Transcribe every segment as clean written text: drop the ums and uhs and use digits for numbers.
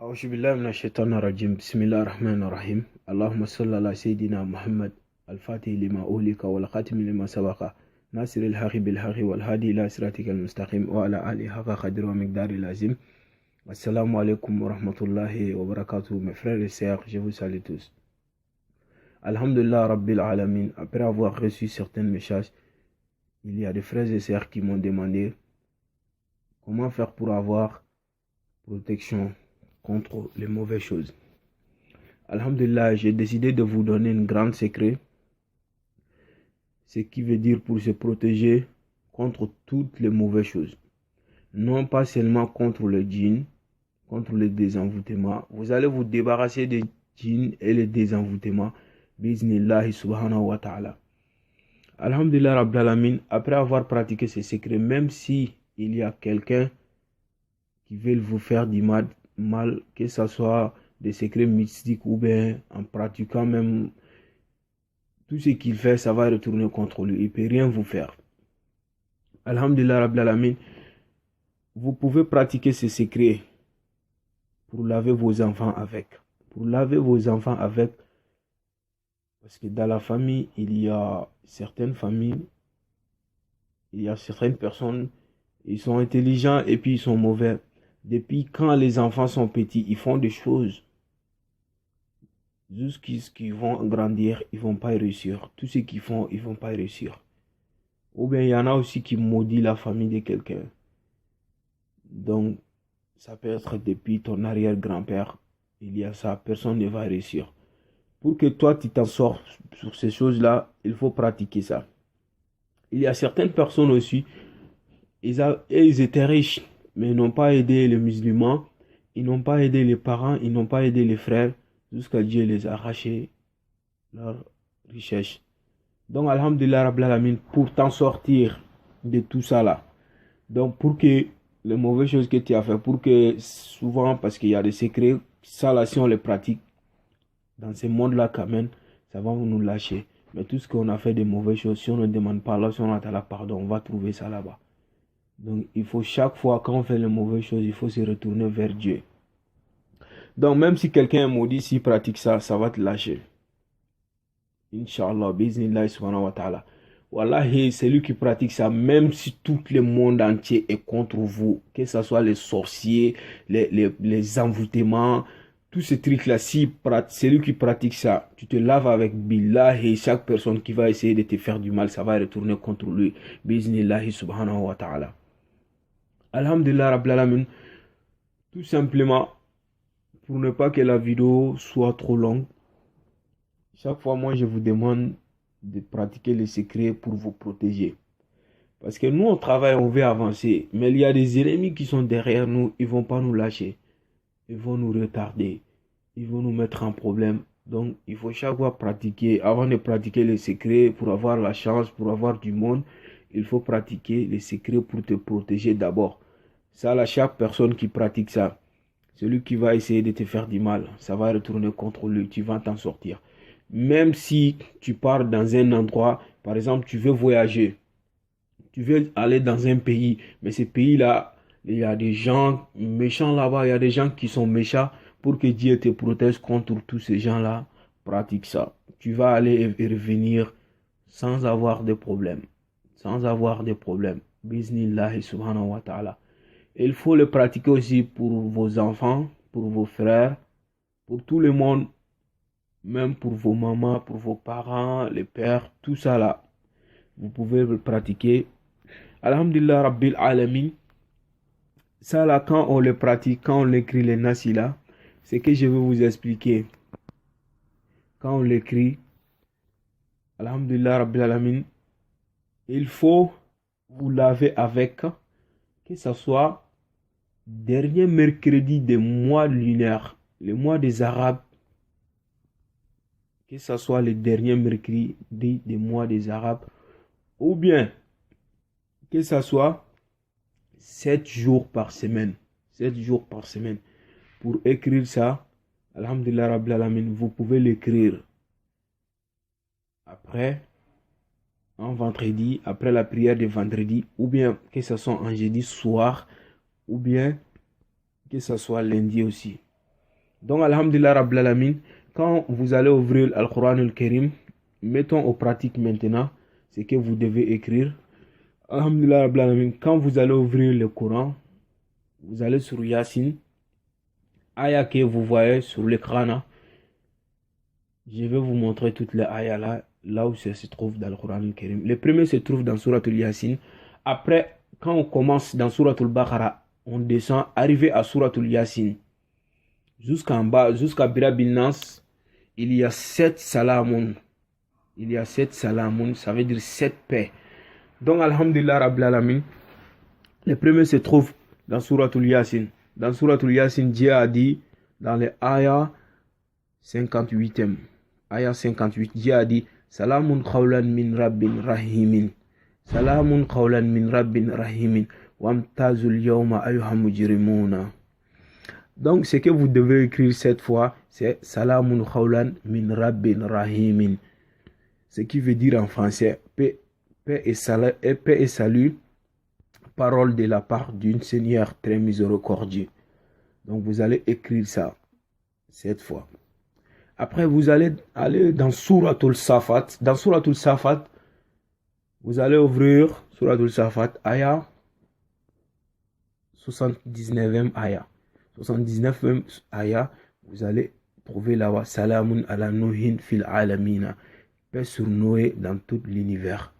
أعوذ بالله من الشيطان الرجيم بسم الله الرحمن الرحيم اللهم صل على سيدنا محمد الفاتح لما أهلك والخاتم لما سبق ناصر الحق بالحق والهادي إلى صراطك المستقيم وعلى آله حق قدر ومقدار العظيم. Assalamu alaikum wa rahmatullahi wa barakatuh. Mes frères et sœurs, je vous salue tous. Alhamdulillah Rabbil Alamin. Après avoir reçu certains messages, il y a des frères et sœurs qui m'ont demandé comment faire pour avoir protection contre les mauvaises choses. Alhamdulillah, j'ai décidé de vous donner un grand secret, ce qui veut dire pour se protéger contre toutes les mauvaises choses. Non pas seulement contre le djinn, contre le désenvoûtement. Vous allez vous débarrasser des djinns et les désenvoûtements. Bismillah subhanahu wa ta'ala. Alhamdulillah Rabbil Alamin. Après avoir pratiqué ces secrets, même si il y a quelqu'un qui veut vous faire du mal, que ce soit des secrets mystiques ou bien en pratiquant même tout ce qu'il fait, ça va retourner contre lui. Il ne peut rien vous faire. Alhamdulillah Rabbil Alamin. Vous pouvez pratiquer ces secrets pour laver vos enfants avec. Pour laver vos enfants avec. Parce que dans la famille, il y a certaines familles, il y a certaines personnes, ils sont intelligents et puis ils sont mauvais. Depuis quand les enfants sont petits, ils font des choses. Jusqu'à ce qu'ils vont grandir, ils ne vont pas réussir. Tout ce qu'ils font, ils ne vont pas réussir. Ou bien il y en a aussi qui maudit la famille de quelqu'un. Donc, ça peut être depuis ton arrière-grand-père. Il y a ça, personne ne va réussir. Pour que toi, tu t'en sors sur ces choses-là, il faut pratiquer ça. Il y a certaines personnes aussi, ils étaient riches, mais ils n'ont pas aidé les musulmans, ils n'ont pas aidé les parents, ils n'ont pas aidé les frères, jusqu'à Dieu les a arrachés leur richesse. Donc, alhamdulillah, Rabbil Alamin, pour t'en sortir de tout ça là, donc pour que les mauvaises choses que tu as fait, pour que souvent, parce qu'il y a des secrets, ça là, si on les pratique, dans ce monde-là quand même, ça va nous lâcher. Mais tout ce qu'on a fait de mauvaises choses, si on ne demande pas là, si on attend la pardon, on va trouver ça là-bas. Donc il faut chaque fois, quand on fait les mauvaises choses, il faut se retourner vers Dieu. Donc même si quelqu'un est maudit, s'il pratique ça, ça va te lâcher. Inch'Allah, bismillah subhanahu wa ta'ala. Wallahi, c'est lui qui pratique ça, même si tout le monde entier est contre vous, que ce soit les sorciers, les envoûtements, tous ces trucs-là, c'est lui qui pratique ça. Tu te laves avec Billah et chaque personne qui va essayer de te faire du mal, ça va retourner contre lui. Bismillah subhanahu wa ta'ala. Alhamdulillah Rabbil Alamin. Tout simplement, pour ne pas que la vidéo soit trop longue, chaque fois, moi, je vous demande de pratiquer les secrets pour vous protéger. Parce que nous, on travaille, on veut avancer. Mais il y a des ennemis qui sont derrière nous. Ils ne vont pas nous lâcher. Ils vont nous retarder. Ils vont nous mettre en problème. Donc, il faut chaque fois pratiquer. Avant de pratiquer les secrets, pour avoir la chance, pour avoir du monde, il faut pratiquer les secrets pour te protéger d'abord. Ça, là, chaque personne qui pratique ça, celui qui va essayer de te faire du mal, ça va retourner contre lui. Tu vas t'en sortir. Même si tu pars dans un endroit, par exemple, tu veux voyager, tu veux aller dans un pays, mais ce pays-là, il y a des gens méchants là-bas, il y a des gens qui sont méchants. Pour que Dieu te protège contre tous ces gens-là, pratique ça. Tu vas aller et revenir sans avoir de problème. Sans avoir de problème. Bismillah subhanahu wa ta'ala. Il faut le pratiquer aussi pour vos enfants, pour vos frères, pour tout le monde. Même pour vos mamans, pour vos parents, les pères, tout ça là, vous pouvez le pratiquer. Alhamdulillah Rabbil Alamin. Ça là, quand on le pratique, quand on l'écrit les nasi là, c'est que je vais vous expliquer. Quand on l'écrit, Alhamdulillah Rabbil Alamin, il faut vous laver avec, que ce soit dernier mercredi des mois lunaires, le mois des Arabes, que ce soit le dernier mercredi des mois des Arabes, ou bien que ce soit 7 jours par semaine. 7 jours par semaine. Pour écrire ça, Alhamdulillah Rabbil Alamin, vous pouvez l'écrire après, un vendredi, après la prière de vendredi, ou bien que ce soit un jeudi soir, ou bien que ce soit lundi aussi. Donc, Alhamdulillah Rabbil Alamin, quand vous allez ouvrir Al-Quran al-Karim, mettons aux pratiques maintenant ce que vous devez écrire. Alhamdulillah Rabbil Alamin, quand vous allez ouvrir le Coran, vous allez sur Yasin, ayah que vous voyez sur l'écran là. Je vais vous montrer toutes les ayahs là où ça se trouve dans le Coran al-Karim. Le premier se trouve dans Surat al-Yasin. Après, quand on commence dans Surat al-Baqarah, on descend, arrivé à Surat al-Yasin. Jusqu'en bas, jusqu'à Bira bin Nas, il y a 7 salamun. Il y a 7 salamun, ça veut dire 7 paix. Donc, Alhamdulillah Rabbil Alamin, le premier se trouve dans Surat al-Yasin. Dans Surat al-Yasin, Dieu a dit, dans les ayahs 58e, ayah 58, Dieu a dit, Salamun qawlan min rabbin rahimin. Salamun qawlan min rabbin rahimin. Wamtazul yawma ayyuha mujrimuna. Donc, ce que vous devez écrire cette fois, c'est Salamun qawlan min rabbin rahimin. Ce qui veut dire en français, paix et salut, parole de la part d'un Seigneur très miséricordieux. Donc, vous allez écrire ça cette fois. Après, vous allez aller dans Suratul Safat. Dans Suratul Safat, vous allez ouvrir Suratul Safat, ayah 79e ayah. 79e ayah, vous allez trouver là-bas Salamun ala Nuhin fil alamina. Paix sur Noé dans tout l'univers.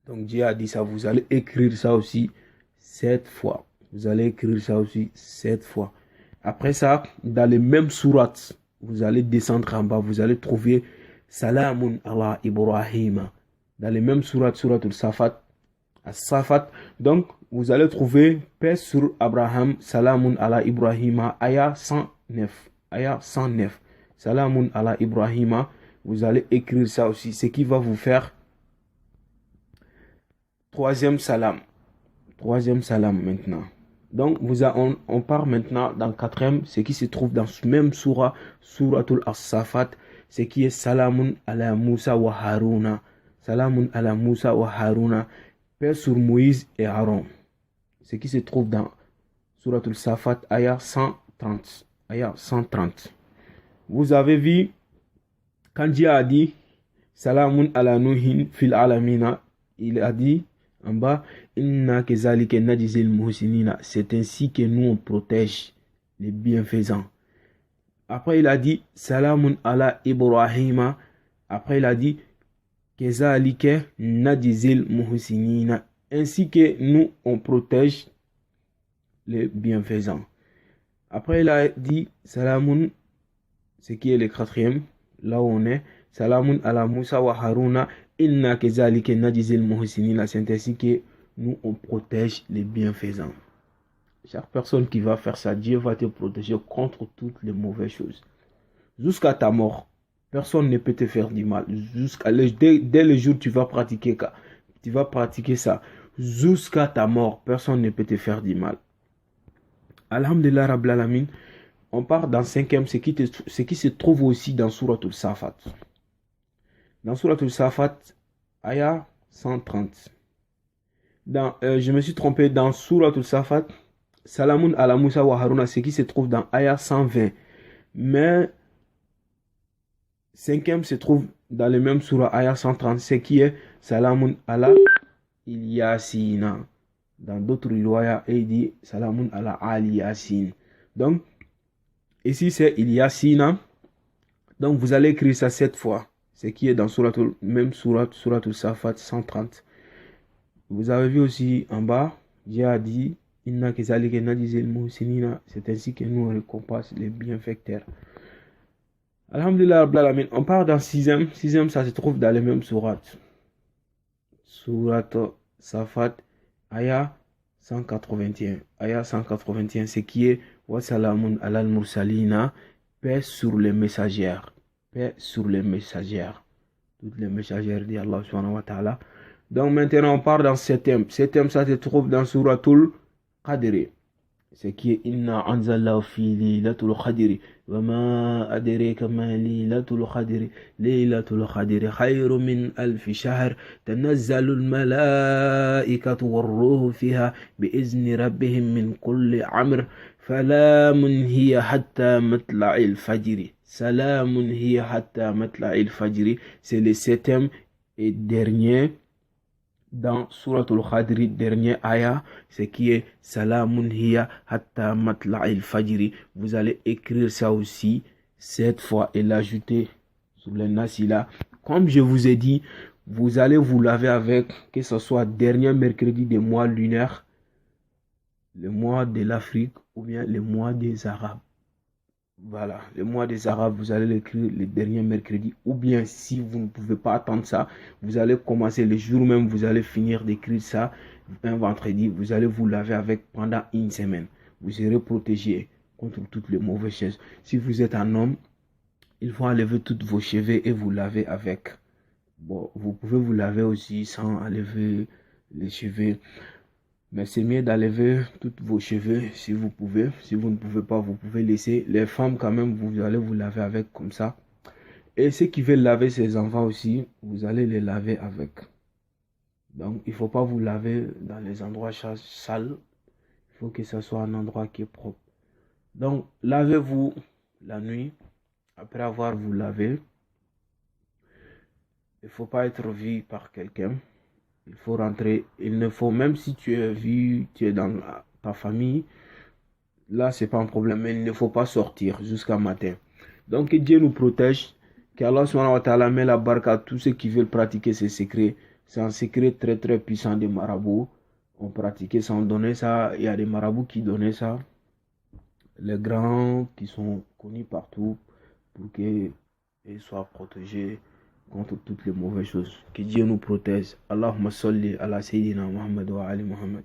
Donc Dieu a dit ça, vous allez écrire ça aussi 7 fois. Vous allez écrire ça aussi 7 fois. Après ça, dans les mêmes sourates, vous allez descendre en bas, vous allez trouver Salamun ala Ibrahim. Dans les mêmes sourates, Suratul Safat, As-Safat. Donc, vous allez trouver paix sur Abraham, Salamun ala Ibrahim, ayah 109. Ayah 109. Salamun ala Ibrahim. Vous allez écrire ça aussi, ce qui va vous faire troisième salam maintenant. Donc, on part maintenant dans le quatrième, ce qui se trouve dans ce même surah, Suratul As-Safat, ce qui est Salamun ala Musa wa Haruna. Salamun ala Musa wa Haruna. Paix sur Moïse et Aaron. Ce qui se trouve dans Suratul Safat, ayah 130. Ayah 130. Vous avez vu, quand Dieu a dit Salamun ala Nuhin fil alamina, il a dit en bas, Inna kezalike najzil muhsinina. C'est ainsi que nous on protège les bienfaisants. Après il a dit Salamun ala Ibrahima. Après il a dit kezalike najzil muhsinina. Ainsi que nous on protège les bienfaisants. Après il a dit Salamun, ce qui est le quatrième, là où on est, Salamun ala Musa wa Haruna. Inna kezalike najzil muhsinina. C'est ainsi que nous on protège les bienfaisants. Chaque personne qui va faire ça, Dieu va te protéger contre toutes les mauvaises choses. Jusqu'à ta mort, personne ne peut te faire du mal. Dès le jour où tu vas pratiquer ça, jusqu'à ta mort, personne ne peut te faire du mal. Alhamdulillah Rabbil Alamin. On part dans 5e, ce qui se trouve aussi dans Suratul Safat. Dans Suratul Safat, ayah 130. Je me suis trompé, dans Suratul Safat, Salamun ala Musa wa Haruna, ce qui se trouve dans ayah 120. Mais 5e se trouve dans le même surah, ayah 130, ce qui est Salamun ala Ilyasina. Dans d'autres riwayas, il dit Salamun ala Ali Yasin. Donc, ici c'est Ilyasina. Donc, vous allez écrire ça 7 fois. Ce qui est dans Suratul Safat 130. Vous avez vu aussi en bas, Dieu a dit Inna kezalike najzil muhsinina. C'est ainsi que nous récompense les bienfaiteurs. Alhamdulillah Rabbil Alamin. On part dans 6e. 6e, ça se trouve dans les mêmes sourates. Surat Safat, ayah 181. Ayah 181, ce qui est Wa salamun alal mursalina. Paix sur les messagères. Paix sur les messagères. Toutes les messagères d'Allah subhanahu wa ta'ala. Donc maintenant on part dans 7e. 7e, ça se trouve dans Suratul Qadri. Ce qui est Inna anzallahu fi laylatul qadri. Wa ma adraka ma laylatul qadri. Laylatul qadri khayrun min alfi shahr. Tanazzalul malaikatu war ruhu fiha bi izni rabbihim min kulli amr. فَلَامٌ هِيَ حَتَّى مَطْلَعِ الْفَجْرِ. سَلَامٌ هِيَ حَتَّى مَطْلَعِ الْفَجْرِ. C'est le septième et dernier dans Surat al-Khadri, dernier ayah, c'est qui est Salamun hiya hatta matla'il fajri. Vous allez écrire ça aussi 7 fois et l'ajouter sur le nasila. Comme je vous ai dit, vous allez vous laver avec, que ce soit dernier mercredi des mois lunaires, le mois de l'Afrique ou bien le mois des Arabes. Voilà, le mois des Arabes, vous allez l'écrire le dernier mercredi. Ou bien, si vous ne pouvez pas attendre ça, vous allez commencer le jour même, vous allez finir d'écrire ça un vendredi. Vous allez vous laver avec pendant une semaine. Vous serez protégé contre toutes les mauvaises choses. Si vous êtes un homme, il faut enlever tous vos cheveux et vous laver avec. Bon, vous pouvez vous laver aussi sans enlever les cheveux. Mais c'est mieux d'enlever tous vos cheveux si vous pouvez. Si vous ne pouvez pas, vous pouvez laisser. Les femmes, quand même, vous allez vous laver avec comme ça. Et ceux qui veulent laver ses enfants aussi, vous allez les laver avec. Donc, il ne faut pas vous laver dans les endroits sales. Il faut que ce soit un endroit qui est propre. Donc, lavez-vous la nuit. Après avoir vous lavé, il ne faut pas être vu par quelqu'un. Il faut rentrer. Il ne faut, même si tu es vu, tu es dans ta famille, là, c'est pas un problème. Mais il ne faut pas sortir jusqu'à matin. Donc, que Dieu nous protège. Qu'Allah subhanahu wa ta'ala met la barque à tous ceux qui veulent pratiquer ces secrets. C'est un secret très très puissant des marabouts. On pratiquait ça, on donnait ça. Il y a des marabouts qui donnaient ça. Les grands qui sont connus partout pour qu'ils soient protégés contre toutes les mauvaises choses. Que Dieu nous protège. Allahumma salli ala Sayyidina Muhammad wa ali Muhammad.